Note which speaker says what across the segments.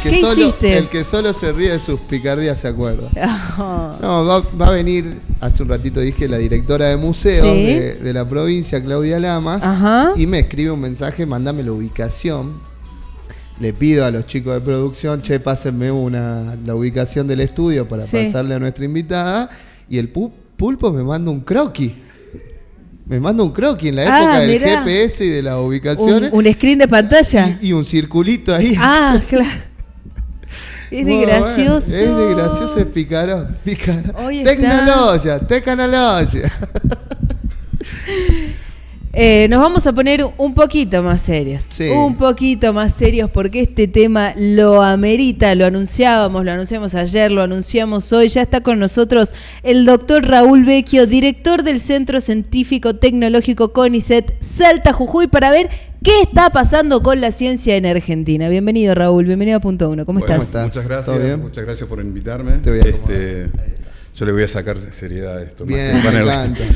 Speaker 1: ¿Qué hiciste?
Speaker 2: El que solo se ríe de sus picardías se acuerda.
Speaker 1: Oh.
Speaker 2: No, va a venir, hace un ratito dije, la directora de museos de la provincia, Claudia Lamas, y me escribe un mensaje, mandame la ubicación. Le pido a los chicos de producción, pásenme la ubicación del estudio para pasarle a nuestra invitada, y el Pulpo me manda un croquis. Me manda un croquis en la época del GPS y de las ubicaciones.
Speaker 1: Un screen de pantalla.
Speaker 2: Y un circulito ahí.
Speaker 1: Ah, claro. Es de gracioso.
Speaker 2: Es de gracioso, es pícaro. Tecnología.
Speaker 1: Nos vamos a poner un poquito más serios. Sí. Un poquito más serios porque este tema lo amerita. Lo anunciamos ayer, lo anunciamos hoy. Ya está con nosotros el doctor Raúl Vecchio, director del Centro Científico Tecnológico CONICET Salta Jujuy, para ver qué está pasando con la ciencia en Argentina. Bienvenido, Raúl. Bienvenido a Punto Uno. ¿Cómo estás?
Speaker 3: Muchas gracias. Muchas gracias por invitarme.
Speaker 2: Te voy a
Speaker 3: yo le voy a sacar seriedad a esto.
Speaker 2: Bien,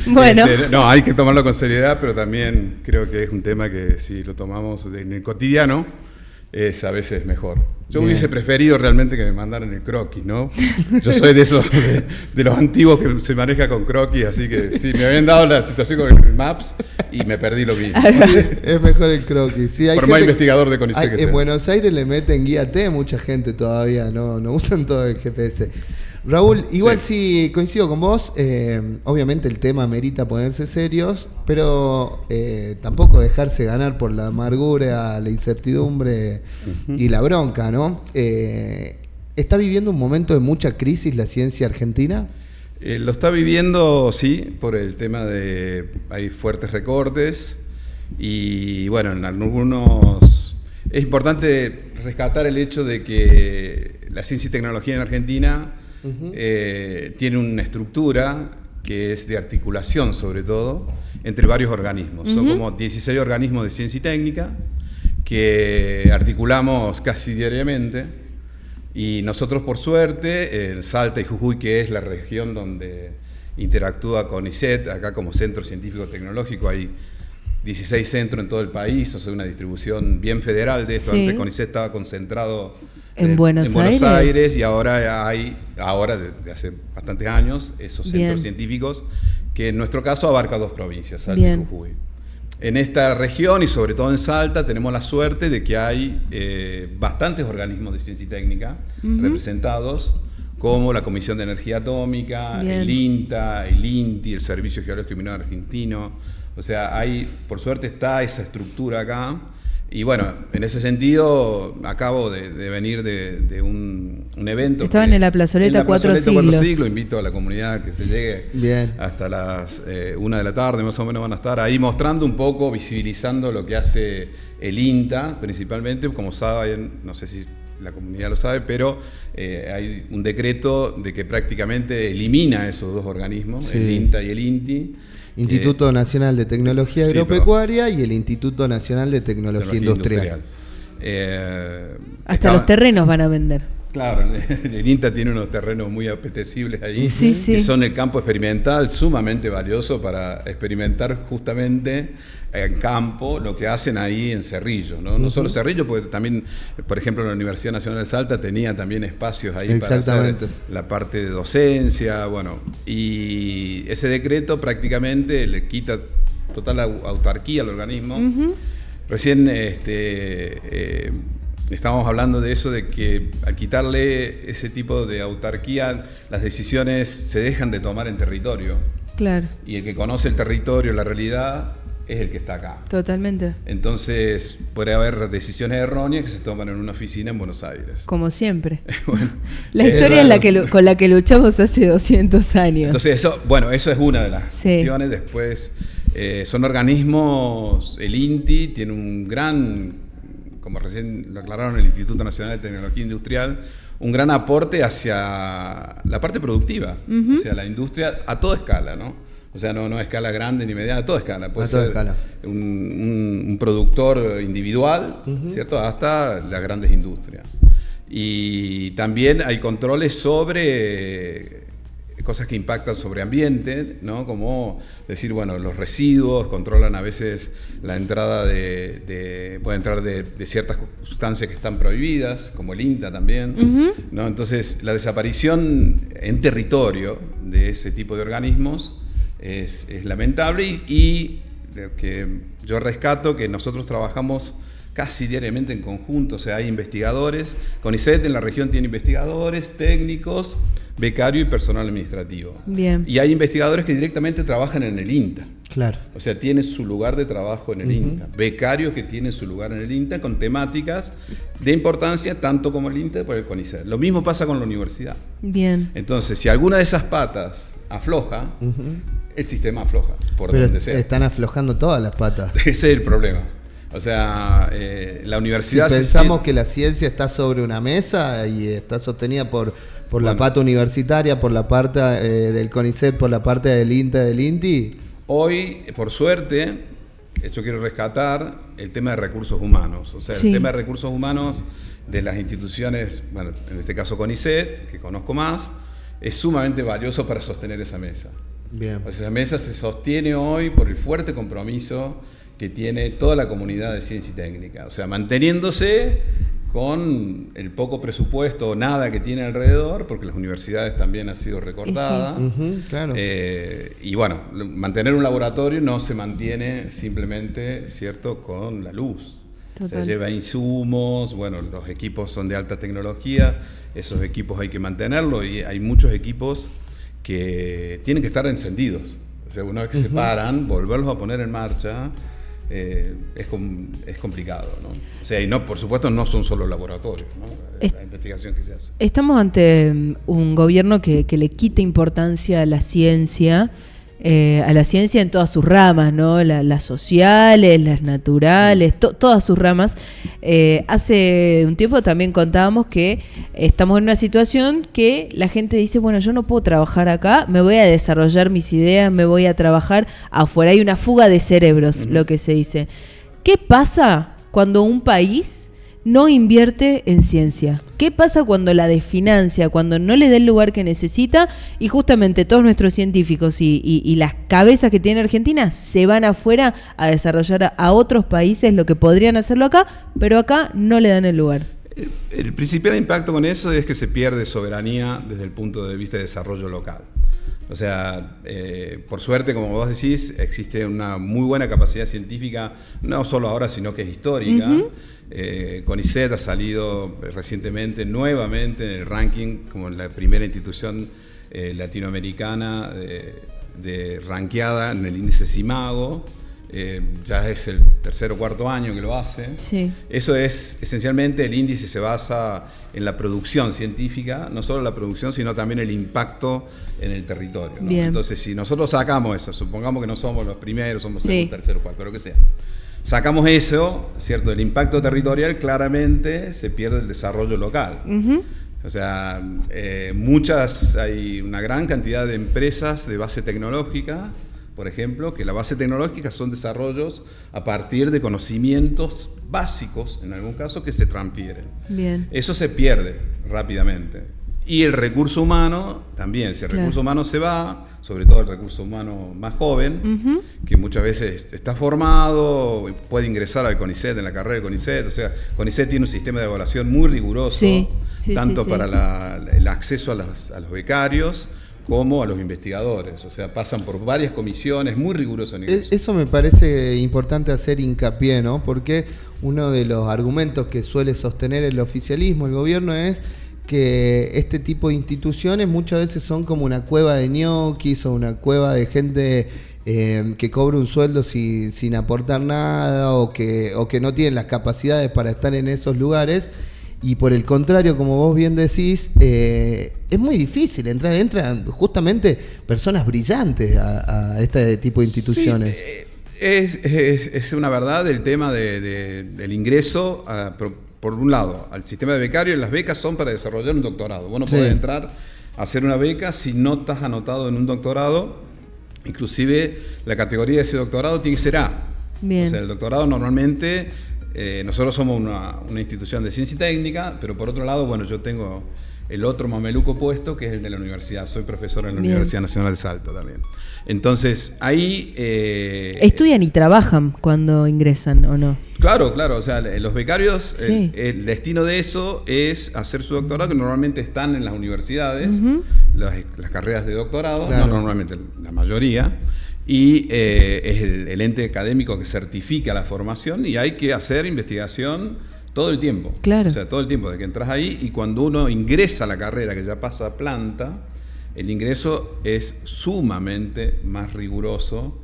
Speaker 1: bueno.
Speaker 3: No, hay que tomarlo con seriedad, pero también creo que es un tema que si lo tomamos en el cotidiano, es a veces mejor. Yo hubiese preferido realmente que me mandaran el croquis, ¿no? Yo soy de esos, de los antiguos que se maneja con croquis, así que sí, me habían dado la situación con el Maps y me perdí lo mismo.
Speaker 2: Sí, es mejor el croquis. Sí,
Speaker 3: por más investigador de CONICET que sea.
Speaker 2: En Buenos Aires le meten guía T, mucha gente todavía, no usan todo el GPS. Raúl, igual sí coincido con vos, obviamente el tema merita ponerse serios, pero tampoco dejarse ganar por la amargura, la incertidumbre y la bronca, ¿no? ¿Está viviendo un momento de mucha crisis la ciencia argentina?
Speaker 3: Lo está viviendo, sí, por el tema de hay fuertes recortes y bueno, en algunos es importante rescatar el hecho de que la ciencia y tecnología en Argentina tiene una estructura que es de articulación, sobre todo, entre varios organismos. Son como 16 organismos de ciencia y técnica que articulamos casi diariamente. Y nosotros, por suerte, en Salta y Jujuy, que es la región donde interactúa CONICET, acá como Centro Científico Tecnológico, hay 16 centros en todo el país, o sea, una distribución bien federal de esto. Antes CONICET estaba concentrado
Speaker 1: en Buenos
Speaker 3: Aires y ahora hay, desde hace bastantes años, esos centros científicos que en nuestro caso abarca 2 provincias, Salta y Jujuy. En esta región y sobre todo en Salta tenemos la suerte de que hay bastantes organismos de ciencia y técnica representados, como la Comisión de Energía Atómica, el INTA, el INTI, el Servicio Geológico y Minero Argentino. O sea, por suerte está esa estructura acá. Y bueno, en ese sentido, acabo de venir de un evento.
Speaker 1: Estaban en la plazoleta 4 siglos.
Speaker 3: Invito a la comunidad que se llegue hasta las 1 de la tarde, más o menos van a estar ahí mostrando un poco, visibilizando lo que hace el INTA, principalmente, como saben, no sé si la comunidad lo sabe, pero hay un decreto de que prácticamente elimina esos 2 organismos, el INTA y el INTI.
Speaker 2: Instituto Nacional de Tecnología Agropecuaria y el Instituto Nacional de Tecnología Industrial.
Speaker 1: Hasta los terrenos van a vender.
Speaker 3: Claro, el INTA tiene unos terrenos muy apetecibles ahí, que son el campo experimental sumamente valioso para experimentar justamente en campo lo que hacen ahí en Cerrillo, ¿no? No solo Cerrillo, porque también, por ejemplo, la Universidad Nacional de Salta tenía también espacios ahí para hacer la parte de docencia, bueno, y ese decreto prácticamente le quita total autarquía al organismo. Recién estábamos hablando de eso, de que al quitarle ese tipo de autarquía, las decisiones se dejan de tomar en territorio.
Speaker 1: Claro.
Speaker 3: Y el que conoce el territorio, la realidad, es el que está acá.
Speaker 1: Totalmente.
Speaker 3: Entonces, puede haber decisiones erróneas que se toman en una oficina en Buenos Aires.
Speaker 1: Como siempre. Bueno, la historia es con la que luchamos hace 200 años.
Speaker 3: Entonces, eso es una de las cuestiones. Después, son organismos, el INTI tiene un gran, como recién lo aclararon, el Instituto Nacional de Tecnología Industrial, un gran aporte hacia la parte productiva, o sea, la industria a toda escala, ¿no? O sea, no a escala grande ni mediana, a toda escala. Puede ser un productor individual, ¿cierto? Hasta las grandes industrias. Y también hay controles sobre cosas que impactan sobre ambiente, ¿no? Como decir, bueno, los residuos, controlan a veces la entrada puede entrar de ciertas sustancias que están prohibidas, como el INTA también, ¿no? Entonces, la desaparición en territorio de ese tipo de organismos es lamentable y lo que yo rescato que nosotros trabajamos casi diariamente en conjunto, o sea, hay investigadores, CONICET en la región tiene investigadores, técnicos, becario y personal administrativo.
Speaker 1: Bien.
Speaker 3: Y hay investigadores que directamente trabajan en el INTA.
Speaker 2: Claro.
Speaker 3: O sea, tienen su lugar de trabajo en el INTA. Becarios que tienen su lugar en el INTA con temáticas de importancia tanto como el INTA como el CONICET. Lo mismo pasa con la universidad.
Speaker 1: Bien.
Speaker 3: Entonces, si alguna de esas patas afloja, el sistema afloja, por donde sea.
Speaker 2: Están aflojando todas las patas.
Speaker 3: Ese es el problema. O sea, la universidad...
Speaker 2: Si pensamos que la ciencia está sobre una mesa y está sostenida por la pata universitaria, por la parte del CONICET, por la parte del INTA, del INTI.
Speaker 3: Hoy, por suerte, yo quiero rescatar el tema de recursos humanos. O sea, el tema de recursos humanos de las instituciones, bueno, en este caso CONICET, que conozco más, es sumamente valioso para sostener esa mesa.
Speaker 2: Bien.
Speaker 3: O sea, esa mesa se sostiene hoy por el fuerte compromiso que tiene toda la comunidad de ciencia y técnica. O sea, manteniéndose con el poco presupuesto o nada que tiene alrededor, porque las universidades también han sido recortadas.
Speaker 2: Claro.
Speaker 3: Y bueno, mantener un laboratorio no se mantiene simplemente, ¿cierto?, con la luz.
Speaker 1: Total.
Speaker 3: Se lleva insumos, bueno, los equipos son de alta tecnología, esos equipos hay que mantenerlos y hay muchos equipos que tienen que estar encendidos. O sea, una vez que se paran, volverlos a poner en marcha es complicado, ¿no? O sea, y no, por supuesto no son solo laboratorios, ¿no? La investigación que se hace.
Speaker 1: Estamos ante un gobierno que le quita importancia a la ciencia en todas sus ramas, ¿no? Las sociales, las naturales, todas sus ramas. Hace un tiempo también contábamos que estamos en una situación que la gente dice, bueno, yo no puedo trabajar acá, me voy a desarrollar mis ideas, me voy a trabajar afuera. Hay una fuga de cerebros, lo que se dice. ¿Qué pasa cuando un país no invierte en ciencia? ¿Qué pasa cuando la desfinancia, cuando no le da el lugar que necesita y justamente todos nuestros científicos y las cabezas que tiene Argentina se van afuera a desarrollar a otros países lo que podrían hacerlo acá, pero acá no le dan el lugar?
Speaker 3: El principal impacto con eso es que se pierde soberanía desde el punto de vista de desarrollo local. O sea, por suerte, como vos decís, existe una muy buena capacidad científica, no solo ahora, sino que es histórica. CONICET ha salido recientemente, nuevamente, en el ranking como la primera institución latinoamericana de rankeada en el índice CIMAGO. Ya es el tercer o cuarto año que lo hace.
Speaker 1: Sí.
Speaker 3: Eso es, esencialmente, el índice se basa en la producción científica, no solo la producción, sino también el impacto en el territorio, ¿no? Entonces, si nosotros sacamos eso, supongamos que no somos los primeros, somos el tercero o cuarto, lo que sea. Sacamos eso, ¿cierto? El impacto territorial, claramente se pierde el desarrollo local. O sea, hay una gran cantidad de empresas de base tecnológica, por ejemplo, que la base tecnológica son desarrollos a partir de conocimientos básicos, en algún caso, que se transfieren.
Speaker 1: Bien.
Speaker 3: Eso se pierde rápidamente. Y el recurso humano también, si el recurso humano se va, sobre todo el recurso humano más joven, que muchas veces está formado, puede ingresar al CONICET, en la carrera del CONICET, o sea, CONICET tiene un sistema de evaluación muy riguroso, tanto para el acceso a los becarios, como a los investigadores, o sea, pasan por varias comisiones muy rigurosas en ingreso.
Speaker 2: Eso me parece importante hacer hincapié, ¿no? Porque uno de los argumentos que suele sostener el oficialismo, el gobierno, es que este tipo de instituciones muchas veces son como una cueva de ñoquis o una cueva de gente que cobra un sueldo sin aportar nada o que no tienen las capacidades para estar en esos lugares. Y por el contrario, como vos bien decís, es muy difícil entran justamente personas brillantes a este tipo de instituciones.
Speaker 3: Sí, es una verdad el tema del ingreso, por un lado, al sistema de becarios. Las becas son para desarrollar un doctorado. Vos no podés entrar a hacer una beca si no estás anotado en un doctorado. Inclusive la categoría de ese doctorado tiene que ser A.
Speaker 1: Bien.
Speaker 3: O sea, el doctorado normalmente... nosotros somos una institución de ciencia y técnica, pero por otro lado, bueno, yo tengo el otro mameluco puesto, que es el de la universidad. Soy profesor en la Universidad Nacional de Salta también. Entonces, ahí...
Speaker 1: ¿Estudian y trabajan cuando ingresan o no?
Speaker 3: Claro, o sea, los becarios, sí. El destino de eso es hacer su doctorado, que normalmente están en las universidades, las carreras de doctorado, claro. No normalmente, la mayoría, y es el ente académico que certifica la formación, y hay que hacer investigación todo el tiempo.
Speaker 1: Claro.
Speaker 3: O sea, todo el tiempo de que entras ahí, y cuando uno ingresa a la carrera, que ya pasa a planta, el ingreso es sumamente más riguroso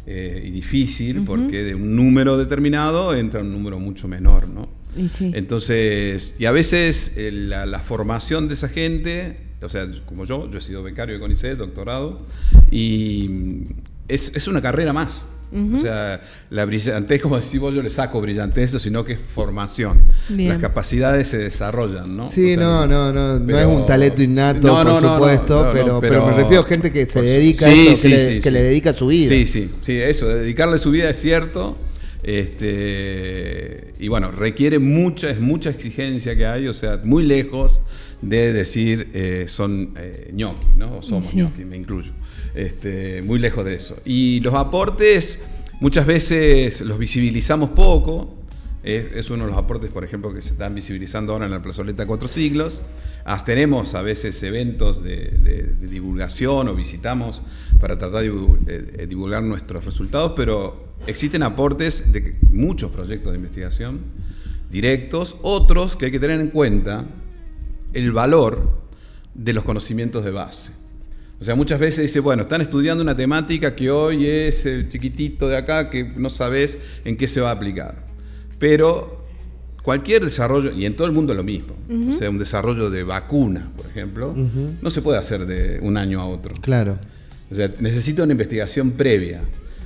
Speaker 3: y difícil, porque de un número determinado entra un número mucho menor, ¿no?
Speaker 1: Y sí.
Speaker 3: Entonces, y a veces la formación de esa gente, o sea, como yo he sido becario de CONICET, doctorado, y es una carrera más. O sea, la brillantez, como decís vos, yo le saco brillantez, sino que es formación. Bien. Las capacidades se desarrollan, ¿no?
Speaker 2: Sí, o sea, no es un talento innato, por supuesto, pero me refiero a gente que se dedica a esto, que le dedica su vida.
Speaker 3: Sí, eso, dedicarle su vida es cierto. Y bueno, requiere mucha exigencia que hay, o sea, muy lejos de decir son ñoqui, ¿no? O somos ñoqui, me incluyo. Muy lejos de eso. Y los aportes muchas veces los visibilizamos poco. Es uno de los aportes, por ejemplo, que se están visibilizando ahora en la plazoleta Cuatro Siglos. Tenemos a veces eventos de divulgación o visitamos para tratar de divulgar nuestros resultados, pero existen aportes de muchos proyectos de investigación directos, otros que hay que tener en cuenta el valor de los conocimientos de base. O sea, muchas veces dice, bueno, están estudiando una temática que hoy es el chiquitito de acá que no sabes en qué se va a aplicar. Pero cualquier desarrollo, y en todo el mundo es lo mismo, o sea, un desarrollo de vacuna, por ejemplo, no se puede hacer de un año a otro.
Speaker 2: Claro.
Speaker 3: O sea, necesita una investigación previa.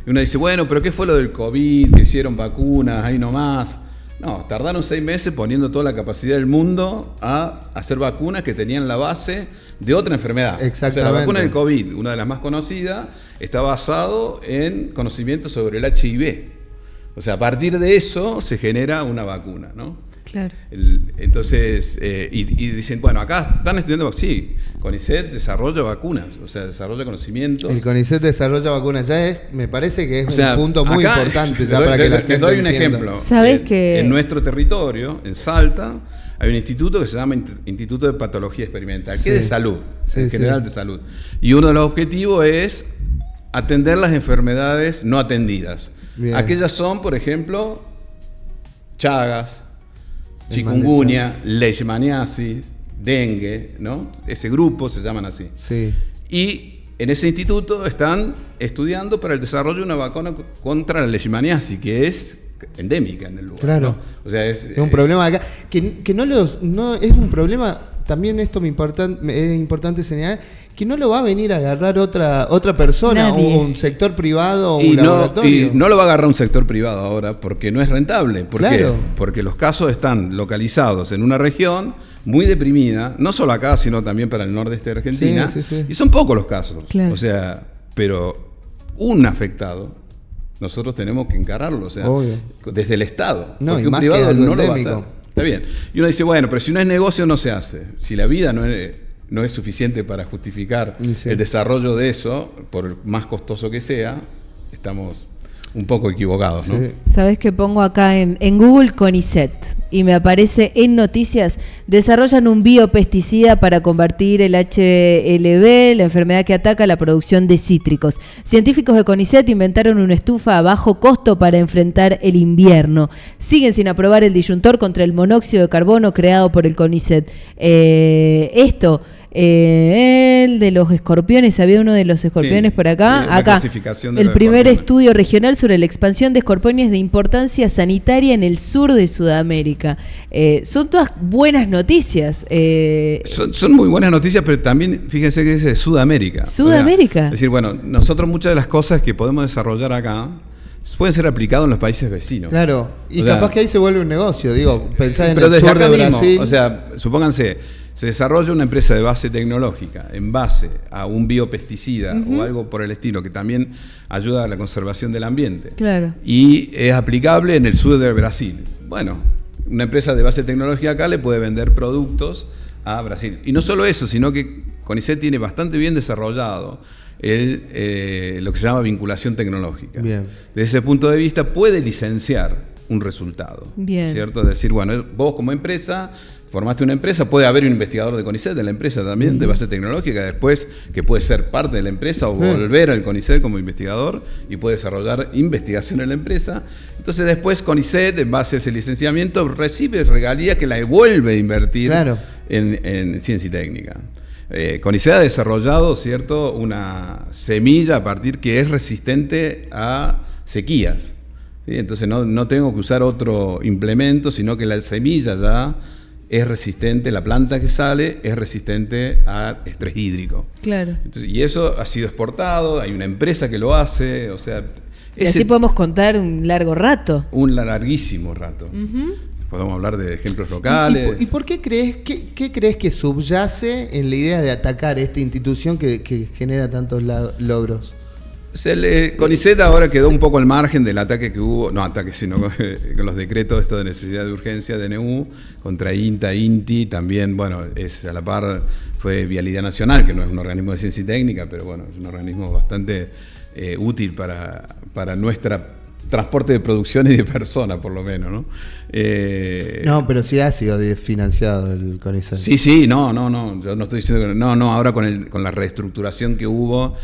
Speaker 3: Y uno dice, bueno, pero ¿qué fue lo del COVID? Que hicieron vacunas, ahí nomás. No, tardaron 6 meses poniendo toda la capacidad del mundo a hacer vacunas que tenían la base de otra enfermedad.
Speaker 2: Exactamente.
Speaker 3: O sea, la vacuna del COVID, una de las más conocidas, está basado en conocimiento sobre el HIV. O sea, a partir de eso se genera una vacuna, ¿no?
Speaker 1: Claro.
Speaker 3: Entonces, y dicen, bueno, acá están estudiando, sí, CONICET desarrolla vacunas, o sea, desarrolla conocimientos.
Speaker 2: El CONICET desarrolla vacunas, me parece que es un punto muy importante ya para que la gente
Speaker 3: doy un
Speaker 2: entienda.
Speaker 3: ejemplo.
Speaker 1: ¿Sabes que
Speaker 3: en nuestro territorio, en Salta, hay un instituto que se llama Instituto de Patología Experimental, que es de salud, en general de salud. Y uno de los objetivos es atender las enfermedades no atendidas. Bien. Aquellas son, por ejemplo, Chagas, chikungunya, leishmaniasis, dengue, ¿no? Ese grupo se llaman así.
Speaker 2: Sí.
Speaker 3: Y en ese instituto están estudiando para el desarrollo de una vacuna contra la leishmaniasis, que es endémica en el lugar.
Speaker 2: Claro.
Speaker 3: ¿no? O sea, es
Speaker 2: un problema acá. Que no es un problema, también esto es importante señalar, que no lo va a venir a agarrar otra persona, o un sector privado o un laboratorio.
Speaker 3: Y no lo va a agarrar un sector privado ahora porque no es rentable. ¿Por qué?
Speaker 2: Claro.
Speaker 3: Porque los casos están localizados en una región muy deprimida, no solo acá, sino también para el nordeste de Argentina.
Speaker 2: Sí.
Speaker 3: Y son pocos los casos.
Speaker 1: Claro.
Speaker 3: O sea, pero un afectado, nosotros tenemos que encararlo, o sea, obvio, desde el Estado.
Speaker 2: No,
Speaker 3: porque
Speaker 2: y
Speaker 3: un
Speaker 2: más
Speaker 3: privado
Speaker 2: que
Speaker 3: no lo va a
Speaker 2: endémico.
Speaker 3: hacer. Está bien. Y uno dice, bueno, pero si no es negocio no se hace. Si la vida no es suficiente para justificar el desarrollo de eso, por más costoso que sea, estamos un poco equivocados, ¿no?
Speaker 1: ¿Sabés qué pongo acá en Google? CONICET, y me aparece en noticias: desarrollan un biopesticida para combatir el HLB, la enfermedad que ataca la producción de cítricos. Científicos de CONICET inventaron una estufa a bajo costo para enfrentar el invierno. Siguen sin aprobar el disyuntor contra el monóxido de carbono creado por el CONICET. El de los escorpiones, había uno de los escorpiones por acá. Acá, el primer estudio regional sobre la expansión de escorpiones de importancia sanitaria en el sur de Sudamérica. Son todas buenas noticias.
Speaker 3: Son muy buenas noticias, pero también fíjense que dice Sudamérica.
Speaker 1: Sudamérica.
Speaker 3: O sea, es decir, bueno, nosotros muchas de las cosas que podemos desarrollar acá pueden ser aplicadas en los países vecinos.
Speaker 2: Claro, y capaz que ahí se vuelve un negocio, pensá en
Speaker 3: pero
Speaker 2: el
Speaker 3: desde
Speaker 2: sur
Speaker 3: acá
Speaker 2: de
Speaker 3: mismo,
Speaker 2: Brasil.
Speaker 3: O sea, supónganse, se desarrolla una empresa de base tecnológica en base a un biopesticida o algo por el estilo que también ayuda a la conservación del ambiente.
Speaker 1: Claro.
Speaker 3: Y es aplicable en el sur de Brasil. Bueno, una empresa de base tecnológica acá le puede vender productos a Brasil. Y no solo eso, sino que CONICET tiene bastante bien desarrollado lo que se llama vinculación tecnológica.
Speaker 2: Bien.
Speaker 3: Desde ese punto de vista puede licenciar un resultado.
Speaker 1: Bien.
Speaker 3: ¿Cierto? Es decir, bueno, vos como empresa formaste una empresa, puede haber un investigador de CONICET de la empresa también, de base tecnológica, después que puede ser parte de la empresa o volver al CONICET como investigador y puede desarrollar investigación en la empresa. Entonces después CONICET, en base a ese licenciamiento, recibe regalías que la devuelve a invertir en ciencia y técnica. CONICET ha desarrollado, ¿cierto?, una semilla a partir que es resistente a sequías. ¿Sí? Entonces no tengo que usar otro implemento, sino que la semilla ya es resistente, la planta que sale es resistente a estrés hídrico.
Speaker 1: Claro.
Speaker 3: Entonces, y eso ha sido exportado, hay una empresa que lo hace, o sea...
Speaker 1: Y así podemos contar un largo rato.
Speaker 3: Un larguísimo rato. Podemos hablar de ejemplos locales.
Speaker 2: ¿Y por qué crees que subyace en la idea de atacar esta institución que genera tantos logros?
Speaker 3: CONICET ahora quedó un poco al margen del ataque que hubo, sino con los decretos esto de necesidad de urgencia, DNU, contra INTA, INTI, también, bueno, es a la par, fue Vialidad Nacional, que no es un organismo de ciencia y técnica, pero bueno, es un organismo bastante útil para nuestra transporte de producción y de personas, por lo menos, ¿no?
Speaker 2: No, pero sí ha sido financiado el CONICET.
Speaker 3: Sí, no, yo no estoy diciendo que no, ahora con la reestructuración que hubo,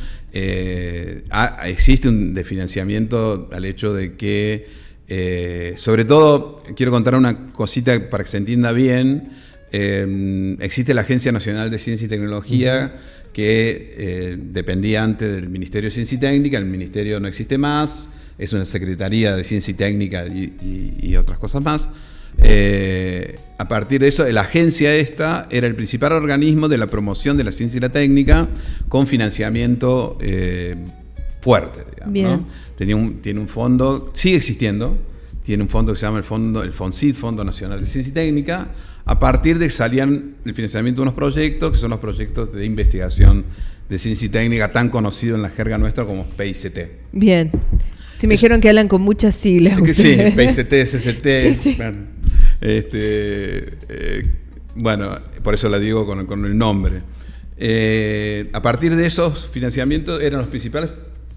Speaker 3: existe un desfinanciamiento al hecho de que, sobre todo, quiero contar una cosita para que se entienda bien, existe la Agencia Nacional de Ciencia y Tecnología, que dependía antes del Ministerio de Ciencia y Técnica, el ministerio no existe más, es una Secretaría de Ciencia y Técnica y otras cosas más. A partir de eso, la agencia esta era el principal organismo de la promoción de la ciencia y la técnica con financiamiento fuerte, digamos, ¿no? Tiene un fondo, sigue existiendo, tiene un fondo que se llama el FONCIT, Fondo Nacional de Ciencia y Técnica, a partir de que salían el financiamiento de unos proyectos, que son los proyectos de investigación de ciencia y técnica tan conocidos en la jerga nuestra como PICT.
Speaker 1: Bien. Sí, me dijeron que hablan con muchas siglas.
Speaker 3: Sí, PICT, SST.
Speaker 1: Sí.
Speaker 3: Bueno, por eso la digo con el nombre. A partir de esos financiamientos eran los principales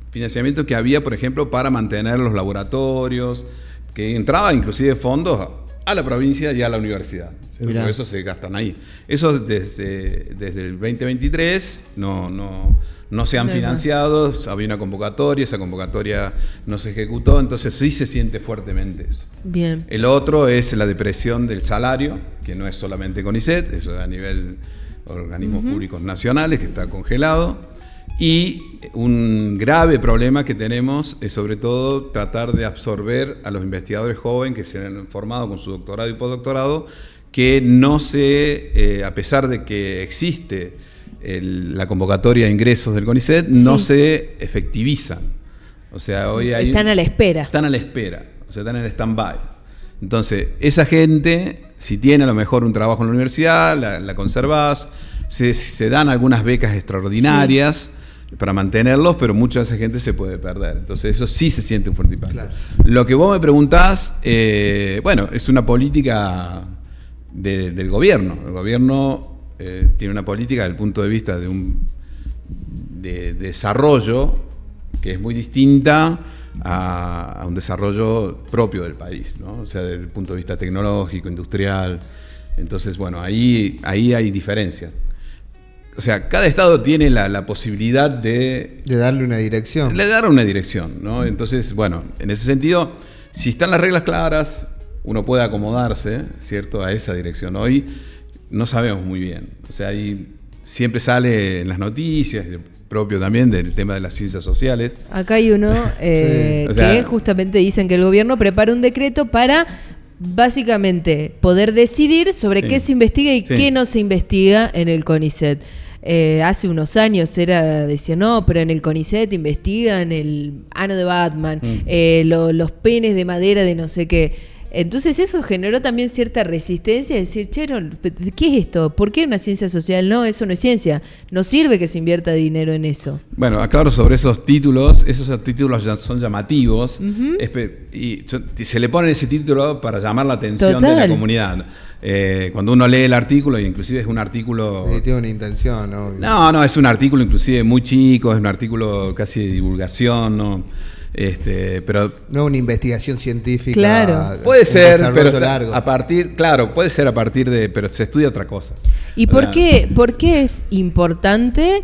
Speaker 3: financiamientos que había, por ejemplo, para mantener los laboratorios, que entraba inclusive fondos a la provincia y a la universidad. Por eso se gastan ahí. Eso desde el 2023 no se han financiado, había una convocatoria, esa convocatoria no se ejecutó, entonces sí se siente fuertemente eso.
Speaker 1: Bien.
Speaker 3: El otro es la depresión del salario, que no es solamente CONICET, eso es a nivel organismos públicos nacionales, que está congelado. Y un grave problema que tenemos es sobre todo tratar de absorber a los investigadores jóvenes que se han formado con su doctorado y postdoctorado, que no a pesar de que existe la convocatoria de ingresos del CONICET, no se efectivizan. O sea, hoy
Speaker 1: están a la espera.
Speaker 3: Están a la espera, o sea, están en stand-by. Entonces, esa gente, si tiene a lo mejor un trabajo en la universidad, la conservás, se dan algunas becas extraordinarias para mantenerlos, pero mucha de esa gente se puede perder. Entonces, eso sí se siente un fuerte impacto. Claro. Lo que vos me preguntás, bueno, es una política del gobierno. El gobierno tiene una política desde el punto de vista de desarrollo que es muy distinta a un desarrollo propio del país, ¿no? O sea, desde el punto de vista tecnológico, industrial. Entonces, bueno, ahí hay diferencias. O sea, cada estado tiene la posibilidad de
Speaker 2: darle una dirección.
Speaker 3: De dar una dirección, ¿no? Entonces, bueno, en ese sentido, si están las reglas claras, uno puede acomodarse, ¿cierto?, a esa dirección. Hoy no sabemos muy bien. O sea, ahí siempre sale en las noticias, propio también del tema de las ciencias sociales.
Speaker 1: Acá hay uno que justamente dicen que el gobierno prepara un decreto para básicamente poder decidir sobre qué se investiga y qué no se investiga en el CONICET. Hace unos años decía, no, pero en el CONICET investigan el ano de Batman, los penes de madera de no sé qué. Entonces eso generó también cierta resistencia, de decir, che, no, ¿qué es esto? ¿Por qué una ciencia social? No, eso no es ciencia. No sirve que se invierta dinero en eso.
Speaker 3: Bueno, aclaro sobre esos títulos ya son llamativos, y se le pone ese título para llamar la atención de la comunidad. Cuando uno lee el artículo, y inclusive es un artículo...
Speaker 2: Sí, tiene una intención, ¿no?
Speaker 3: No, es un artículo inclusive muy chico, es un artículo casi de divulgación, ¿no? Pero
Speaker 2: no una investigación científica.
Speaker 1: Claro.
Speaker 3: Puede ser, pero pero se estudia otra cosa.
Speaker 1: ¿Y por qué es importante?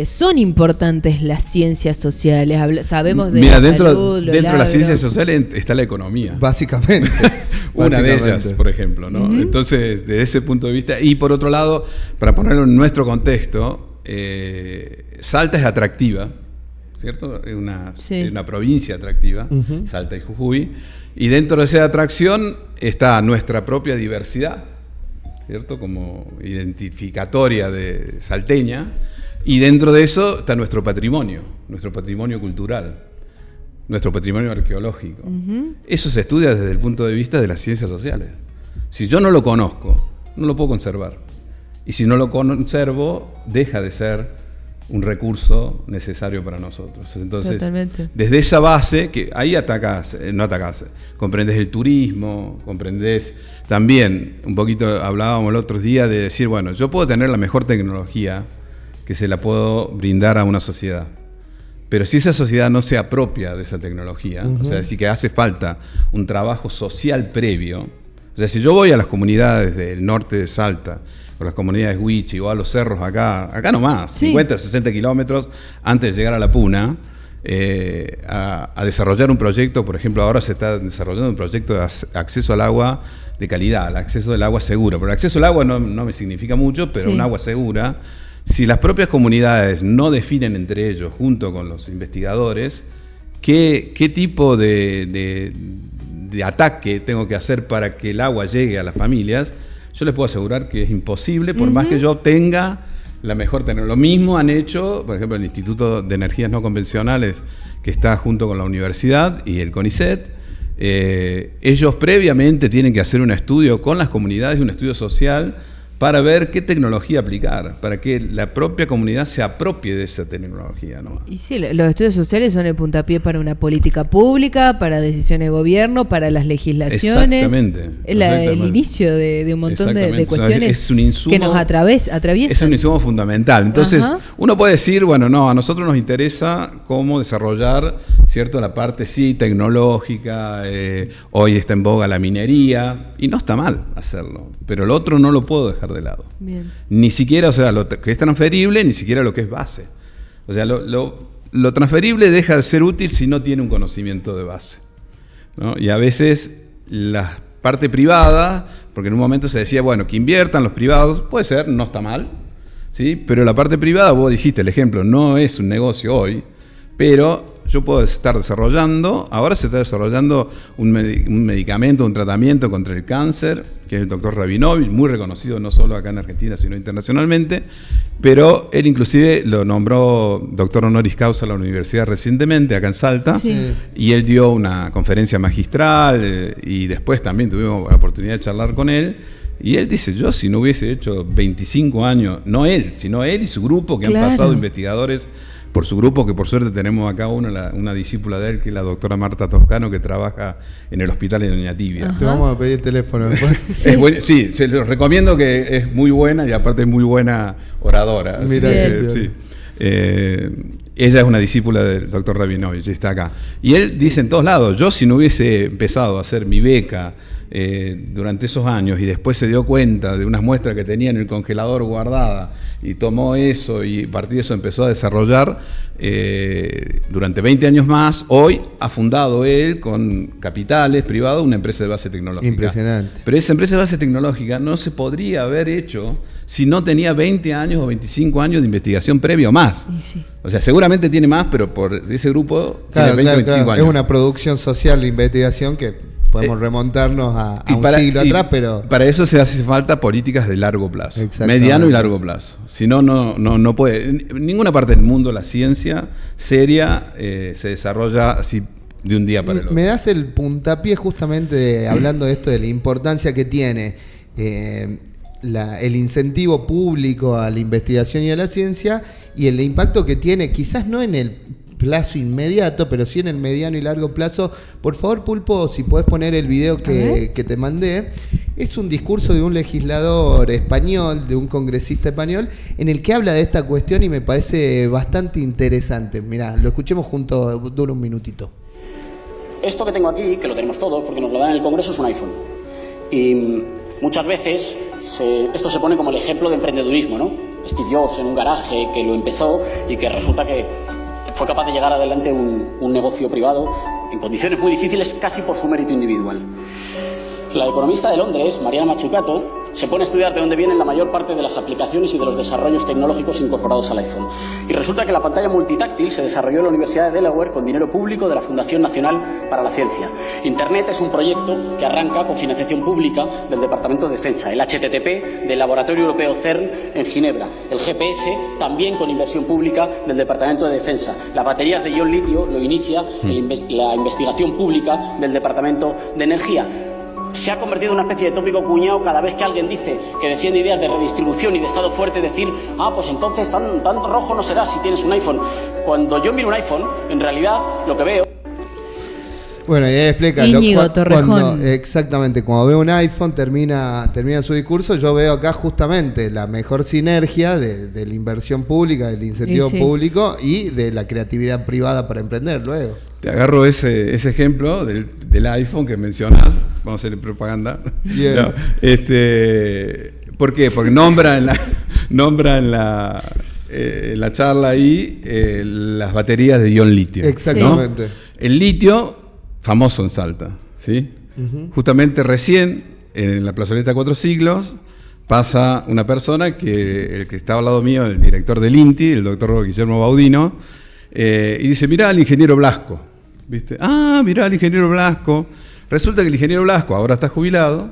Speaker 1: Son importantes las ciencias sociales. Sabemos de la salud,
Speaker 3: dentro de las ciencias sociales está la economía.
Speaker 2: Básicamente.
Speaker 3: Una de ellas, por ejemplo, ¿no? Entonces, desde ese punto de vista, y por otro lado, para ponerlo en nuestro contexto, Salta es atractiva, ¿cierto? Es una provincia atractiva, Salta y Jujuy, y dentro de esa atracción está nuestra propia diversidad, ¿cierto? Como identificatoria de salteña, y dentro de eso está nuestro patrimonio cultural, nuestro patrimonio arqueológico. Eso se estudia desde el punto de vista de las ciencias sociales. Si yo no lo conozco, no lo puedo conservar. Y si no lo conservo, deja de ser un recurso necesario para nosotros. Entonces, totalmente. Desde esa base, que ahí comprendes el turismo, comprendés también, un poquito hablábamos el otro día de decir, bueno, yo puedo tener la mejor tecnología que se la puedo brindar a una sociedad, pero si esa sociedad no se apropia de esa tecnología, o sea, sí que hace falta un trabajo social previo. O sea, si yo voy a las comunidades del norte de Salta, o las comunidades Huichi, o a los cerros acá nomás, 50, 60 kilómetros antes de llegar a la Puna, a desarrollar un proyecto. Por ejemplo, ahora se está desarrollando un proyecto de acceso al agua de calidad, el acceso al agua segura. Pero el acceso al agua no me significa mucho, pero un agua segura. Si las propias comunidades no definen entre ellos, junto con los investigadores, qué tipo de ataque tengo que hacer para que el agua llegue a las familias, yo les puedo asegurar que es imposible, por más que yo tenga la mejor tecnología. Lo mismo han hecho, por ejemplo, el Instituto de Energías No Convencionales, que está junto con la universidad y el CONICET. Ellos previamente tienen que hacer un estudio con las comunidades, un estudio social, para ver qué tecnología aplicar, para que la propia comunidad se apropie de esa tecnología, ¿no?
Speaker 1: Y sí, los estudios sociales son el puntapié para una política pública, para decisiones de gobierno, para las legislaciones.
Speaker 3: Exactamente.
Speaker 1: El inicio de un montón de cuestiones,
Speaker 3: es un insumo,
Speaker 1: que nos atraviesan.
Speaker 3: Es un insumo fundamental. Entonces, uno puede decir, bueno, no, a nosotros nos interesa cómo desarrollar, ¿cierto?, la parte tecnológica, hoy está en boga la minería, y no está mal hacerlo, pero lo otro no lo puedo dejar de lado.
Speaker 1: Bien.
Speaker 3: Ni siquiera, o sea, lo que es transferible, ni siquiera lo que es base. O sea, lo transferible deja de ser útil si no tiene un conocimiento de base, ¿no? Y a veces la parte privada, porque en un momento se decía, bueno, que inviertan los privados, puede ser, no está mal, ¿sí? Pero la parte privada, vos dijiste el ejemplo, no es un negocio hoy, pero yo puedo estar desarrollando, ahora se está desarrollando un medicamento, un tratamiento contra el cáncer, que es el doctor Rabinovich, muy reconocido no solo acá en Argentina, sino internacionalmente, pero él inclusive lo nombró doctor honoris causa a la universidad recientemente, acá en Salta, y él dio una conferencia magistral, y después también tuvimos la oportunidad de charlar con él, y él dice, yo si no hubiese hecho 25 años, no él, sino él y su grupo, que han pasado investigadores por su grupo, que por suerte tenemos acá una discípula de él, que es la doctora Marta Toscano, que trabaja en el hospital de Doña Tibia.
Speaker 2: Te vamos a pedir el teléfono después.
Speaker 3: Sí, se lo recomiendo, que es muy buena y aparte es muy buena oradora.
Speaker 2: Mira
Speaker 3: ella es una discípula del doctor Rabinovich, está acá. Y él dice en todos lados, yo si no hubiese empezado a hacer mi beca durante esos años y después se dio cuenta de unas muestras que tenía en el congelador guardada y tomó eso y a partir de eso empezó a desarrollar durante 20 años más, hoy ha fundado él con capitales privados una empresa de base tecnológica.
Speaker 2: Impresionante.
Speaker 3: Pero esa empresa de base tecnológica no se podría haber hecho si no tenía 20 años o 25 años de investigación previa o más.
Speaker 1: Sí.
Speaker 3: O sea, seguramente tiene más, pero por ese grupo tiene 20 o 25 años.
Speaker 2: Es una producción social de investigación que podemos remontarnos a un siglo atrás, pero...
Speaker 3: Para eso se hace falta políticas de largo plazo, mediano y largo plazo. Si no, no puede. En ninguna parte del mundo la ciencia seria se desarrolla así de un día para el otro.
Speaker 2: Me das el puntapié justamente hablando de esto, de la importancia que tiene el incentivo público a la investigación y a la ciencia, y el impacto que tiene, quizás no en el plazo inmediato, pero sí en el mediano y largo plazo. Por favor, Pulpo, si podés poner el video que te mandé. Es un discurso de un legislador español, de un congresista español, en el que habla de esta cuestión y me parece bastante interesante. Mirá, lo escuchemos juntos, dura un minutito.
Speaker 4: Esto que tengo aquí, que lo tenemos todos, porque nos lo dan en el Congreso, es un iPhone. Y muchas veces esto se pone como el ejemplo de emprendedurismo, ¿no? Steve Jobs en un garaje que lo empezó y que resulta que fue capaz de llegar adelante un negocio privado en condiciones muy difíciles, casi por su mérito individual. La economista de Londres, Mariana Mazzucato, se pone a estudiar de dónde vienen la mayor parte de las aplicaciones y de los desarrollos tecnológicos incorporados al iPhone. Y resulta que la pantalla multitáctil se desarrolló en la Universidad de Delaware con dinero público de la Fundación Nacional para la Ciencia. Internet es un proyecto que arranca con financiación pública del Departamento de Defensa, el HTTP del Laboratorio Europeo CERN en Ginebra, el GPS también con inversión pública del Departamento de Defensa. Las baterías de ion litio lo inicia la investigación pública del Departamento de Energía. Se ha convertido en una especie de tópico cuñado cada vez que alguien dice que defiende ideas de redistribución y de Estado fuerte, decir, pues entonces tan rojo no será si tienes un iPhone. Cuando yo miro un iPhone, en realidad lo que veo...
Speaker 2: Bueno, y ahí explica.
Speaker 1: Íñigo Torrejón.
Speaker 2: Exactamente, cuando veo un iPhone, termina su discurso, yo veo acá justamente la mejor sinergia de la inversión pública, del incentivo público y de la creatividad privada para emprender luego.
Speaker 3: Te agarro ese ejemplo del iPhone que mencionas. Vamos a hacer propaganda.
Speaker 2: Yeah.
Speaker 3: No, ¿por qué? Porque nombra en la charla ahí las baterías de ion litio.
Speaker 2: Exactamente.
Speaker 3: ¿No? El litio, famoso en Salta, ¿sí? Uh-huh. Justamente recién, en la plazoleta Cuatro Siglos, pasa una persona el que estaba al lado mío, el director del INTI, el doctor Guillermo Baudino, y dice, mirá al ingeniero Blasco. ¿Viste? Mirá al ingeniero Blasco. Resulta que el ingeniero Blasco ahora está jubilado,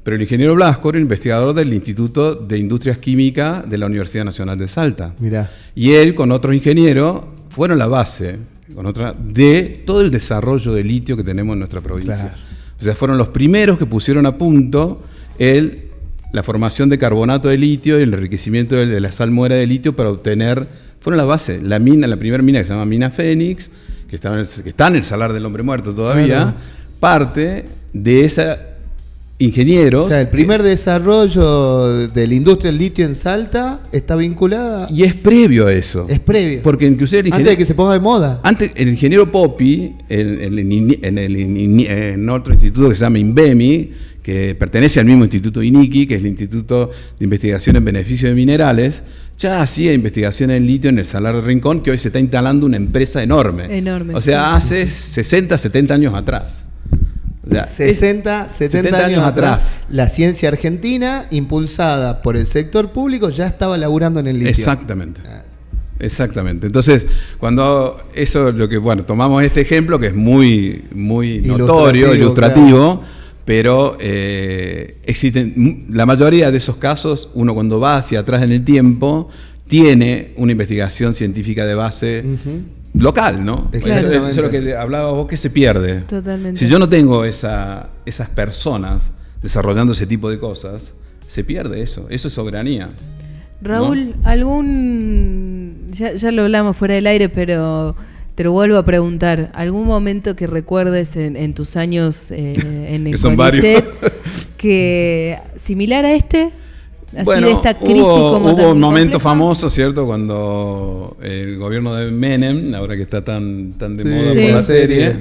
Speaker 3: pero el ingeniero Blasco era investigador del Instituto de Industrias Químicas de la Universidad Nacional de Salta.
Speaker 2: Mirá.
Speaker 3: Y él, con otros ingenieros, fueron la base de todo el desarrollo de litio que tenemos en nuestra provincia. Claro. O sea, fueron los primeros que pusieron a punto la formación de carbonato de litio y el enriquecimiento de la salmuera de litio para obtener, fueron la base, la primera mina que se llama Mina Fénix, que está en el Salar del Hombre Muerto todavía, claro. Parte de esa ingenieros.
Speaker 2: O sea, el primer desarrollo de la industria del litio en Salta está vinculada.
Speaker 3: Y es previo a eso.
Speaker 2: Es previo.
Speaker 3: Porque inclusive
Speaker 2: antes de que se ponga de moda.
Speaker 3: Antes, el ingeniero Poppi, en otro instituto que se llama INVEMI, que pertenece al mismo instituto INIQui, que es el Instituto de Investigación en Beneficio de Minerales, ya hacía investigación en litio en el Salar de Rincón, que hoy se está instalando una empresa enorme. O sea, hace 60, 70 años atrás.
Speaker 2: O sea, 70 años atrás, la ciencia argentina, impulsada por el sector público, ya estaba laburando en el litio.
Speaker 3: Exactamente. Exactamente. Entonces, cuando eso, tomamos este ejemplo que es muy notorio, ilustrativo, claro. Pero existen la mayoría de esos casos, uno cuando va hacia atrás en el tiempo, tiene una investigación científica de base local, ¿no? Claro. Eso es lo que hablabas vos, que se pierde.
Speaker 1: Totalmente.
Speaker 3: Si yo no tengo esas personas desarrollando ese tipo de cosas, se pierde eso. Eso es soberanía.
Speaker 1: Raúl, ¿no? Ya lo hablamos fuera del aire, pero te lo vuelvo a preguntar. ¿Algún momento que recuerdes en tus años en el CONICET que similar a este? Así de esta crisis
Speaker 3: hubo un momento famoso, ¿cierto? Cuando el gobierno de Menem, ahora que está tan de moda por la serie,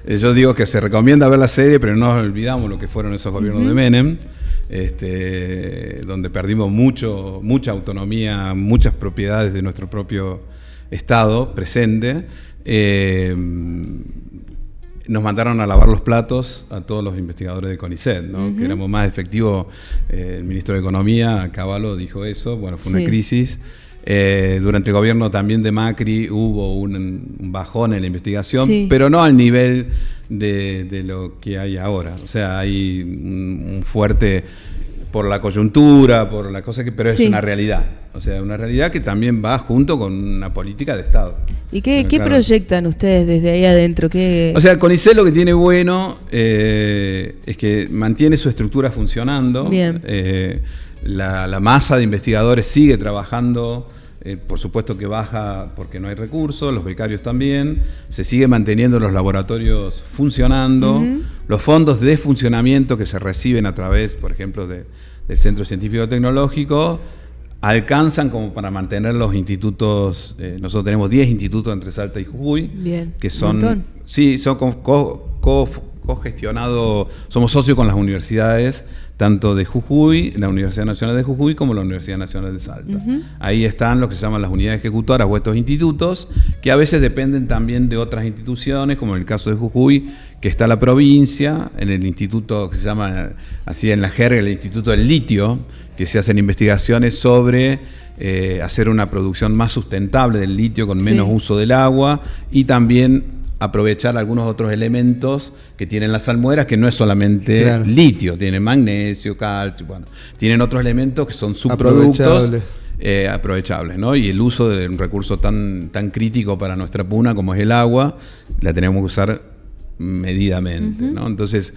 Speaker 3: yo digo que se recomienda ver la serie, pero no olvidamos lo que fueron esos gobiernos de Menem, donde perdimos mucha autonomía, muchas propiedades de nuestro propio Estado presente. Nos mandaron a lavar los platos a todos los investigadores de CONICET, ¿no? Que éramos más efectivos. El ministro de Economía, Cavallo, dijo eso. Bueno, fue una crisis. Durante el gobierno también de Macri hubo un bajón en la investigación, pero no al nivel de lo que hay ahora. O sea, hay un fuerte por la coyuntura, por la cosa que, pero es una realidad. O sea, una realidad que también va junto con una política de Estado.
Speaker 1: ¿Y qué proyectan ustedes desde ahí adentro?
Speaker 3: O sea, CONICET lo que tiene bueno es que mantiene su estructura funcionando.
Speaker 1: Bien.
Speaker 3: La masa de investigadores sigue trabajando. Por supuesto que baja porque no hay recursos, los becarios también, se sigue manteniendo los laboratorios funcionando, los fondos de funcionamiento que se reciben a través, por ejemplo, del Centro Científico Tecnológico, alcanzan como para mantener los institutos. Nosotros tenemos 10 institutos entre Salta y Jujuy.
Speaker 1: Bien.
Speaker 3: Que son, sí, son cogestionados, somos socios con las universidades, tanto de Jujuy, la Universidad Nacional de Jujuy, como la Universidad Nacional de Salta. Ahí están lo que se llaman las unidades ejecutoras o estos institutos, que a veces dependen también de otras instituciones, como en el caso de Jujuy, que está la provincia, en el instituto que se llama, así en la jerga, el Instituto del Litio, que se hacen investigaciones sobre hacer una producción más sustentable del litio con menos uso del agua, y también aprovechar algunos otros elementos que tienen las salmueras, que no es solamente litio, tienen magnesio, calcio, bueno, tienen otros elementos que son subproductos aprovechables, ¿no? Y el uso de un recurso tan crítico para nuestra puna como es el agua, la tenemos que usar medidamente, ¿no? Entonces,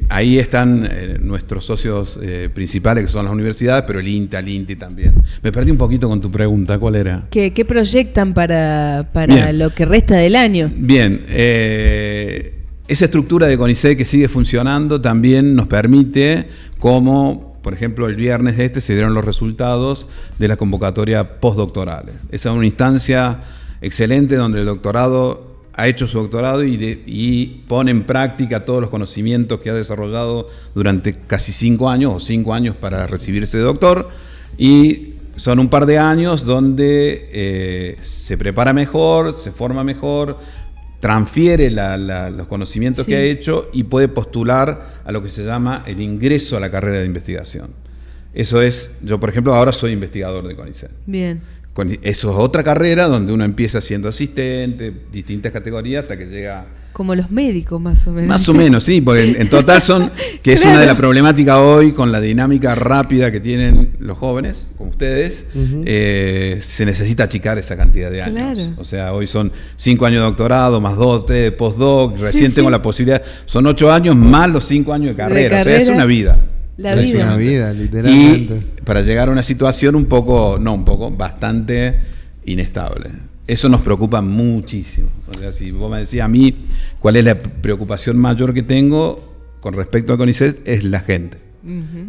Speaker 3: ahí están nuestros socios principales, que son las universidades, pero el INTA, el INTI también. Me perdí un poquito con tu pregunta, ¿cuál era?
Speaker 1: ¿Qué proyectan para lo que resta del año?
Speaker 3: Bien, esa estructura de CONICET que sigue funcionando también nos permite, como por ejemplo el viernes se dieron los resultados de la convocatoria postdoctorales. Esa es una instancia excelente donde el doctorado ha hecho su doctorado y pone en práctica todos los conocimientos que ha desarrollado durante casi 5 años, o 5 años para recibirse de doctor, y son un par de años donde se prepara mejor, se forma mejor, transfiere los conocimientos que ha hecho y puede postular a lo que se llama el ingreso a la carrera de investigación. Eso es, yo por ejemplo ahora soy investigador de CONICET.
Speaker 1: Bien.
Speaker 3: Eso es otra carrera donde uno empieza siendo asistente, distintas categorías, hasta que llega...
Speaker 1: Como los médicos, más o menos.
Speaker 3: Más o menos, sí, porque en total son... que es una de las problemáticas hoy, con la dinámica rápida que tienen los jóvenes, como ustedes, se necesita achicar esa cantidad de años.
Speaker 1: Claro.
Speaker 3: O sea, hoy son 5 años de doctorado, más 2, 3 de postdoc, recién tengo la posibilidad... Son 8 años más los 5 años de carrera, o sea, es una vida.
Speaker 2: Es una vida, literalmente.
Speaker 3: Y para llegar a una situación bastante inestable. Eso nos preocupa muchísimo. O sea, si vos me decís a mí cuál es la preocupación mayor que tengo con respecto a CONICET, es la gente.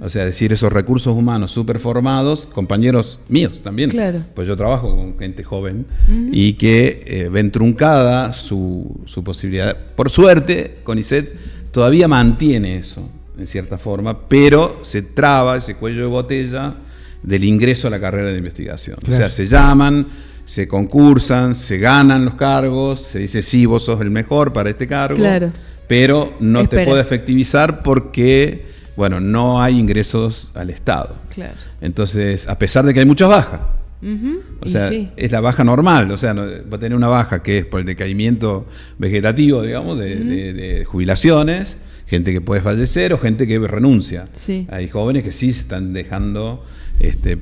Speaker 3: O sea, decir, esos recursos humanos súper formados, compañeros míos también, pues yo trabajo con gente joven y que ven truncada su posibilidad. Por suerte, CONICET todavía mantiene eso, en cierta forma, pero se traba ese cuello de botella del ingreso a la carrera de investigación. O sea, se llaman, se concursan, se ganan los cargos, se dice, sí, vos sos el mejor para este cargo, pero no te puede efectivizar porque, bueno, no hay ingresos al Estado. Entonces, a pesar de que hay muchas bajas, o sea, es la baja normal, o sea, va a tener una baja que es por el decaimiento vegetativo, digamos, de jubilaciones, gente que puede fallecer o gente que renuncia. Hay jóvenes que sí se están dejando,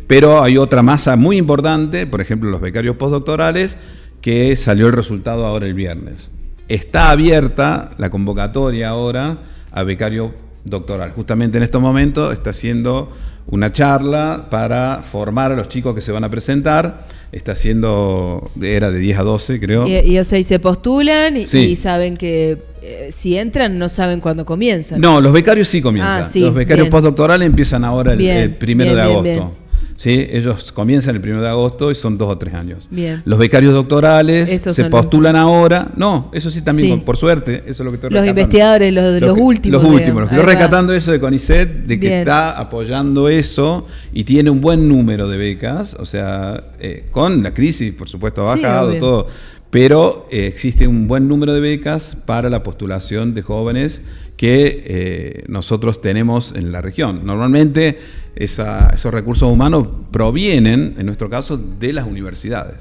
Speaker 3: pero hay otra masa muy importante, por ejemplo, los becarios postdoctorales, que salió el resultado ahora el viernes. Está abierta la convocatoria ahora a becario doctoral. Justamente en estos momentos está haciendo una charla para formar a los chicos que se van a presentar. Está haciendo, era de 10 a 12, creo.
Speaker 1: Y o sea, y se postulan y saben que si entran no saben cuándo comienzan.
Speaker 3: No, los becarios sí comienzan. Los becarios postdoctorales empiezan ahora el 1 de agosto. ¿Sí? Ellos comienzan el 1 de agosto y son 2 o 3 años. Los becarios doctorales se postulan ahora. No, eso sí también, por suerte, eso es lo que estoy rescatando.
Speaker 1: Los investigadores, los últimos.
Speaker 3: Los últimos. Estoy rescatando eso de CONICET, de que está apoyando eso y tiene un buen número de becas, o sea, con la crisis, por supuesto, ha bajado todo, pero existe un buen número de becas para la postulación de jóvenes que nosotros tenemos en la región. Normalmente esos recursos humanos provienen, en nuestro caso, de las universidades,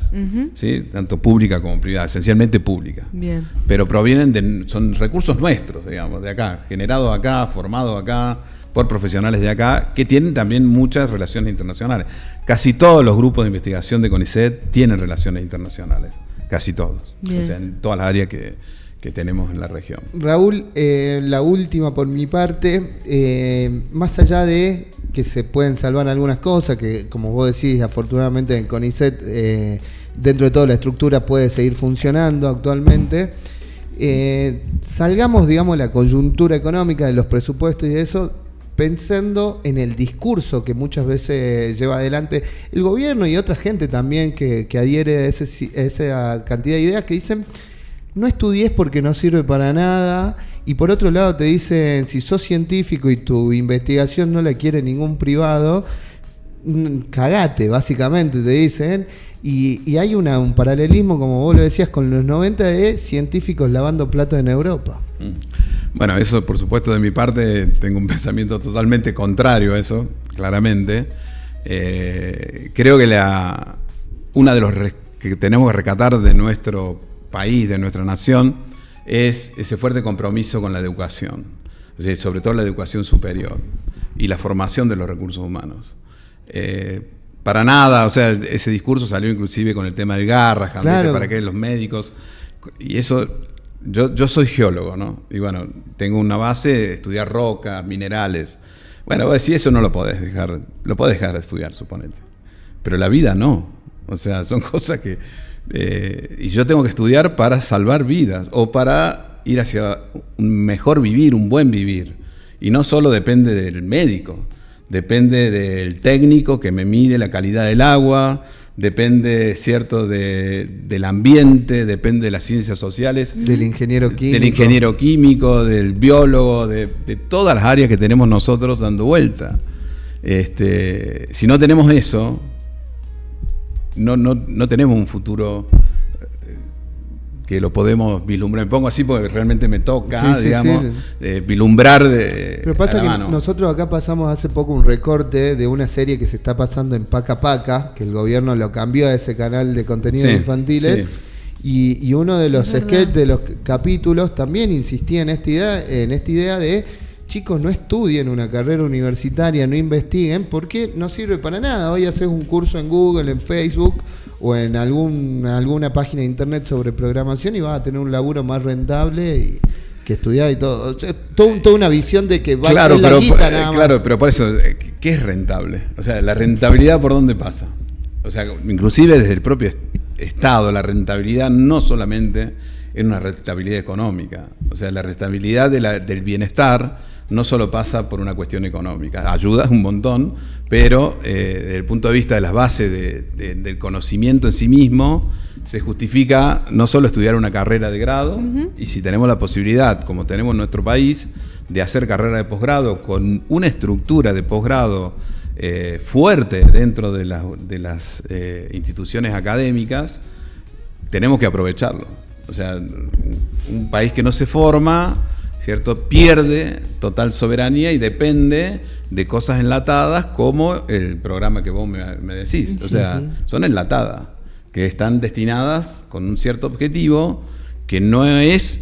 Speaker 3: ¿sí? Tanto pública como privada, esencialmente pública. Pero provienen son recursos nuestros, digamos, de acá, generados acá, formados acá, por profesionales de acá, que tienen también muchas relaciones internacionales. Casi todos los grupos de investigación de CONICET tienen relaciones internacionales, casi todos. Bien. O sea, en todas las áreas que tenemos en la región.
Speaker 2: Raúl, la última por mi parte, más allá de que se pueden salvar algunas cosas, que como vos decís, afortunadamente en CONICET, dentro de toda la estructura puede seguir funcionando actualmente, salgamos, digamos, de la coyuntura económica, de los presupuestos y de eso, pensando en el discurso que muchas veces lleva adelante el gobierno y otra gente también que adhiere a esa cantidad de ideas que dicen: no estudies porque no sirve para nada. Y por otro lado te dicen: si sos científico y tu investigación no la quiere ningún privado, cagate, básicamente te dicen. Y hay un paralelismo, como vos lo decías, con los 90 de científicos lavando platos en Europa.
Speaker 3: Bueno, eso por supuesto de mi parte tengo un pensamiento totalmente contrario a eso, claramente. Creo que una de los que tenemos que rescatar de nuestro país, de nuestra nación, es ese fuerte compromiso con la educación, o sea, sobre todo la educación superior y la formación de los recursos humanos. Para nada, o sea, ese discurso salió inclusive con el tema del Garrahan, claro, para que los médicos, y eso, yo soy geólogo, ¿no? Y bueno, tengo una base de estudiar rocas, minerales. Bueno, vos decís, eso no lo podés dejar de estudiar, suponete. Pero la vida no, o sea, son cosas que... y yo tengo que estudiar para salvar vidas o para ir hacia un mejor vivir, un buen vivir. Y no solo depende del médico, depende del técnico que me mide la calidad del agua, depende, ¿cierto?, del ambiente, depende de las ciencias sociales.
Speaker 2: Del ingeniero químico.
Speaker 3: Del ingeniero químico, del biólogo, de todas las áreas que tenemos nosotros dando vuelta. Si no tenemos eso, no tenemos un futuro que lo podemos vislumbrar. Me pongo así porque realmente me toca, digamos, vislumbrar de.
Speaker 2: Pero pasa que nosotros acá pasamos hace poco un recorte de una serie que se está pasando en Paca Paca, que el gobierno lo cambió a ese canal de contenidos infantiles. Y uno de los sketches de los capítulos también insistía en esta idea de: chicos, no estudien una carrera universitaria, no investiguen, porque no sirve para nada. Hoy haces un curso en Google, en Facebook o en alguna página de internet sobre programación y vas a tener un laburo más rentable que estudiar y todo. O sea, toda una visión de que va a tener la guita nada más.
Speaker 3: Claro, pero por eso, ¿qué es rentable? O sea, la rentabilidad, ¿por dónde pasa? O sea, inclusive desde el propio Estado, la rentabilidad no solamente es una rentabilidad económica. O sea, la rentabilidad del bienestar no solo pasa por una cuestión económica, ayuda un montón, pero desde el punto de vista de las bases del conocimiento en sí mismo, se justifica no solo estudiar una carrera de grado, y si tenemos la posibilidad, como tenemos en nuestro país, de hacer carrera de posgrado con una estructura de posgrado fuerte dentro de las instituciones académicas, tenemos que aprovecharlo. O sea, un país que no se forma, ¿cierto?, pierde total soberanía y depende de cosas enlatadas como el programa que vos me decís. O sea, son enlatadas, que están destinadas con un cierto objetivo que no es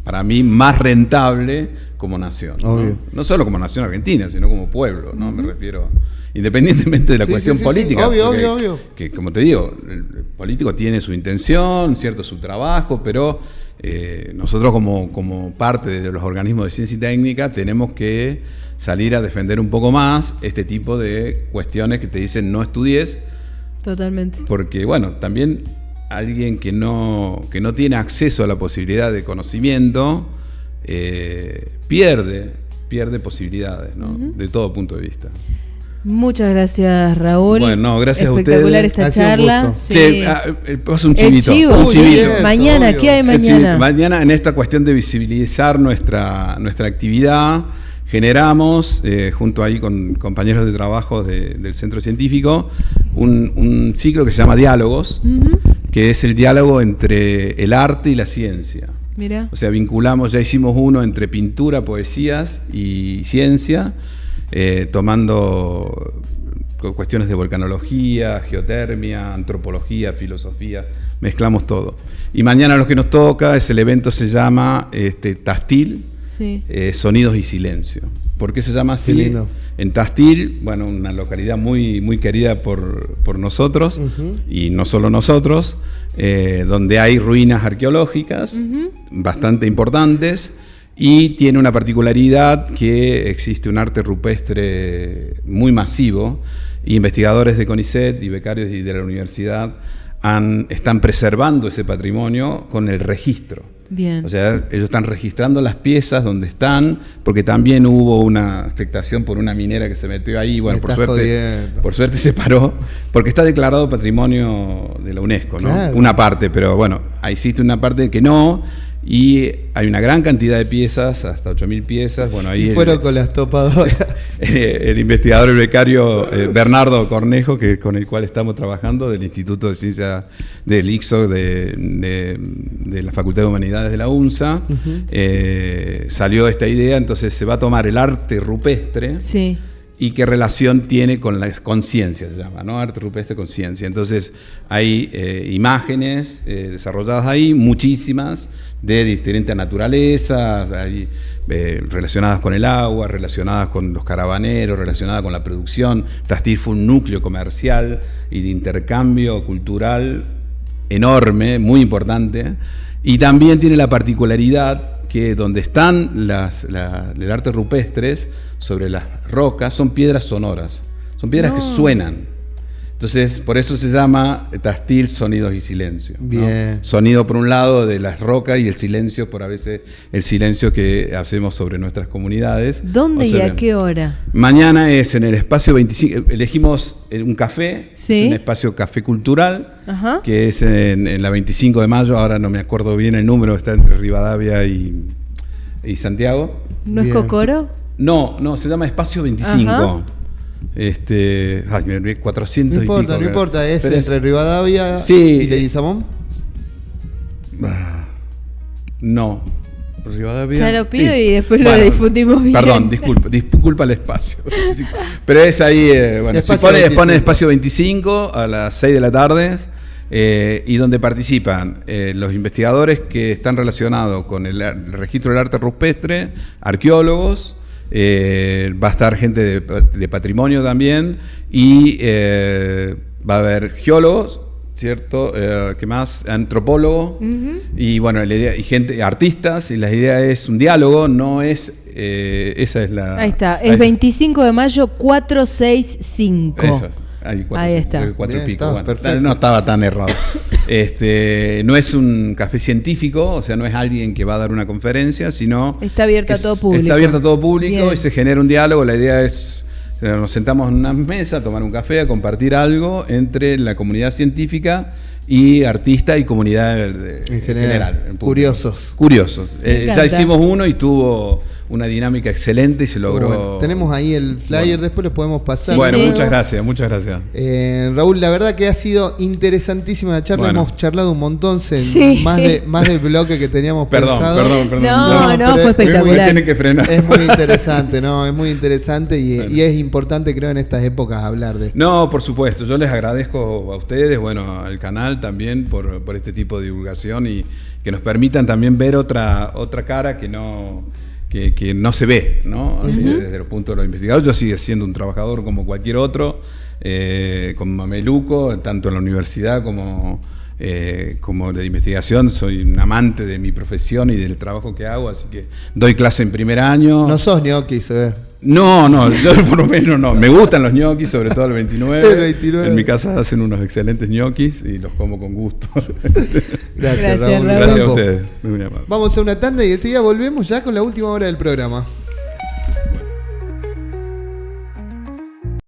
Speaker 3: para mí, más rentable como nación. No solo como nación argentina, sino como pueblo, ¿no? Me refiero, independientemente de la cuestión política.
Speaker 2: Obvio.
Speaker 3: Que, como te digo, el político tiene su intención, ¿cierto?, su trabajo, pero nosotros como parte de los organismos de ciencia y técnica tenemos que salir a defender un poco más este tipo de cuestiones que te dicen no estudies.
Speaker 1: Totalmente.
Speaker 3: Porque, bueno, también alguien que no tiene acceso a la posibilidad de conocimiento pierde posibilidades, ¿no? De todo punto de vista.
Speaker 1: Muchas gracias, Raúl.
Speaker 3: Bueno, gracias a ustedes.
Speaker 1: Espectacular esta charla.
Speaker 3: Pasa un chivito.
Speaker 1: Un chivito. Mañana, ¿qué hay mañana?
Speaker 3: Mañana, en esta cuestión de visibilizar nuestra actividad, generamos, junto ahí con compañeros de trabajo del centro científico, un ciclo que se llama Diálogos, que es el diálogo entre el arte y la ciencia.
Speaker 1: Mira.
Speaker 3: O sea, ya hicimos uno entre pintura, poesías y ciencia, tomando cuestiones de volcanología, geotermia, antropología, filosofía, mezclamos todo. Y mañana lo que nos toca el evento se llama Tastil, Sonidos y Silencio. ¿Por qué se llama así? En Tastil, bueno, una localidad muy, muy querida por nosotros, y no solo nosotros, donde hay ruinas arqueológicas bastante importantes, y tiene una particularidad que existe un arte rupestre muy masivo, y investigadores de CONICET y becarios de la universidad están preservando ese patrimonio con el registro.
Speaker 1: Bien.
Speaker 3: O sea, ellos están registrando las piezas donde están, porque también hubo una afectación por una minera que se metió ahí. Bueno, por suerte se paró, porque está declarado patrimonio de la UNESCO, ¿no? Claro. Una parte, pero bueno, existe una parte que no, y hay una gran cantidad de piezas, hasta 8.000 piezas. Bueno, ahí
Speaker 2: fueron con las topadoras.
Speaker 3: El investigador, el becario Bernardo Cornejo, con el cual estamos trabajando, del Instituto de Ciencia del ICSO, de la Facultad de Humanidades de la UNSA, salió esta idea. Entonces se va a tomar el arte rupestre.
Speaker 1: Sí.
Speaker 3: Y qué relación tiene con la conciencia, se llama, ¿no? Arte rupestre conciencia. Entonces hay imágenes desarrolladas ahí, muchísimas, de diferentes naturalezas, hay, relacionadas con el agua, relacionadas con los caravaneros, relacionadas con la producción. Tastil fue un núcleo comercial y de intercambio cultural enorme, muy importante, y también tiene la particularidad que donde están el arte rupestres, sobre las rocas, son piedras sonoras, son piedras que suenan. Entonces, por eso se llama Tastil Sonidos y Silencio, ¿no?
Speaker 2: Bien.
Speaker 3: Sonido por un lado de las rocas, y el silencio por a veces el silencio que hacemos sobre nuestras comunidades.
Speaker 1: ¿Dónde y a qué hora?
Speaker 3: Mañana es en el espacio 25, elegimos un café,
Speaker 1: ¿sí?
Speaker 3: Es un espacio café cultural, que es en la 25 de mayo, ahora no me acuerdo bien el número, está entre Rivadavia y Santiago.
Speaker 1: ¿No es Cocoro?
Speaker 3: No, se llama Espacio 25. 400 y pico.
Speaker 2: No importa, es entre Rivadavia y Leguizamón.
Speaker 3: No, Rivadavia.
Speaker 1: Ya lo pido y después lo difundimos bien.
Speaker 3: Perdón, disculpa el espacio. Pero es ahí, pone Espacio 25 a las 6 de la tarde. Y donde participan los investigadores que están relacionados con el registro del arte rupestre, arqueólogos, va a estar gente de patrimonio también, y va a haber geólogos, ¿cierto? ¿Qué más? Antropólogos, y bueno, la idea, y gente, artistas, y la idea es un diálogo, no es esa es la...
Speaker 1: Ahí está, es 25 de mayo 465.
Speaker 3: Eso es.
Speaker 1: Ahí está.
Speaker 3: 4 y pico.
Speaker 2: Bueno,
Speaker 3: no estaba tan errado. No es un café científico, o sea, no es alguien que va a dar una conferencia, sino...
Speaker 1: Está abierta a todo público.
Speaker 3: Está abierta a todo público.
Speaker 1: Bien.
Speaker 3: Y se genera un diálogo. La idea es, nos sentamos en una mesa a tomar un café, a compartir algo entre la comunidad científica y artista y comunidad en general. Curiosos. Ya hicimos uno y tuvo una dinámica excelente y se logró.
Speaker 2: Bueno, tenemos ahí el flyer, después lo podemos pasar.
Speaker 3: Bueno, muchas gracias.
Speaker 2: Raúl, la verdad que ha sido interesantísima la charla. Hemos charlado un montón, más del bloque que teníamos pensado.
Speaker 3: Perdón.
Speaker 1: No, fue espectacular.
Speaker 3: Tiene que frenar.
Speaker 2: Es muy interesante, es muy interesante y es importante, creo, en estas épocas hablar de esto.
Speaker 3: No, por supuesto. Yo les agradezco a ustedes, al canal también por este tipo de divulgación, y que nos permitan también ver otra cara que no se ve, ¿no? Así, desde el punto de los investigadores. Yo sigo siendo un trabajador como cualquier otro, como mameluco, tanto en la universidad como de investigación. Soy un amante de mi profesión y del trabajo que hago, así que doy clase en primer año.
Speaker 2: No sos ñoqui, se ve.
Speaker 3: No, yo por lo menos no. Me gustan los ñoquis, sobre todo el 29.
Speaker 2: El 29.
Speaker 3: En mi casa hacen unos excelentes ñoquis y los como con gusto.
Speaker 2: Gracias, Raúl.
Speaker 3: Gracias a ustedes. Muy amable.
Speaker 2: Vamos a una tanda y enseguida volvemos ya con la última hora del programa.